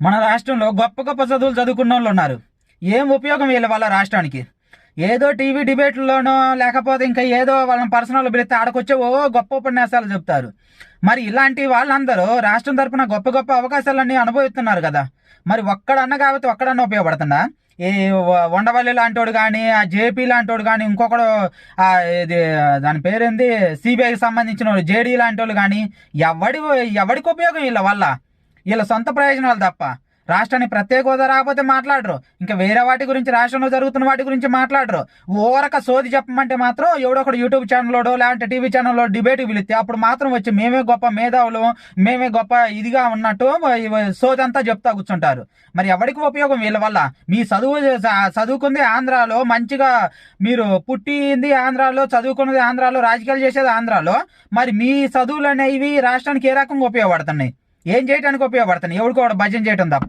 మన రాష్ట్రంలో గొప్ప గొప్ప చదువులు చదువుకున్న వాళ్ళు ఉన్నారు. ఏం ఉపయోగం వీళ్ళ వల్ల రాష్ట్రానికి? ఏదో టీవీ డిబేట్లలోనో లేకపోతే ఇంకా ఏదో వాళ్ళని పర్సనల్ పిలిస్తే ఆడకొచ్చే ఓ గొప్ప ఉపన్యాసాలు చెప్తారు. మరి ఇలాంటి వాళ్ళందరూ రాష్ట్రం తరపున గొప్ప గొప్ప అవకాశాలన్నీ అనుభవిస్తున్నారు కదా. మరి ఒక్కడన్నా కాబట్టి ఒక్కడన్నా ఉపయోగపడుతుందా? ఈ ఉండవల్లి లాంటోడు కానీ, ఆ జేపీ లాంటోడు కానీ, ఇంకొకడు ఆ ఇది దాని పేరేంది సిబిఐకి సంబంధించిన జేడీ లాంటి వాళ్ళు కానీ ఎవడికి ఉపయోగం వీళ్ళ వల్ల? వీళ్ళ సొంత ప్రయోజనాలు తప్ప. రాష్ట్రానికి ప్రత్యేక హోదా రాకపోతే మాట్లాడరు, ఇంకా వేరే వాటి గురించి, రాష్ట్రంలో జరుగుతున్న వాటి గురించి మాట్లాడరు. ఓరక సోది చెప్పమంటే మాత్రం ఎవడో ఒకడు యూట్యూబ్ ఛానల్లో లేదంటే టీవీ ఛానల్లో డిబేట్ పిలిస్తే అప్పుడు మాత్రం వచ్చి మేమే గొప్ప మేధావులు, మేమే గొప్ప ఇదిగా ఉన్నట్టు సోది అంతా చెప్తా కూర్చుంటారు. మరి ఎవరికి ఉపయోగం వీళ్ళ వల్ల? మీ చదువుకుంది ఆంధ్రాలో, మంచిగా మీరు పుట్టింది ఆంధ్రాలో, చదువుకున్నది ఆంధ్రాలో, రాజకీయాలు చేసేది ఆంధ్రాలో. మరి మీ చదువులు అనేవి రాష్ట్రానికి ఏ రకంగా ఉపయోగపడుతున్నాయి? ఏం చేయడానికి ఉపయోగపడుతున్నాయి? ఎవరికో భజన చేయడం తప్ప.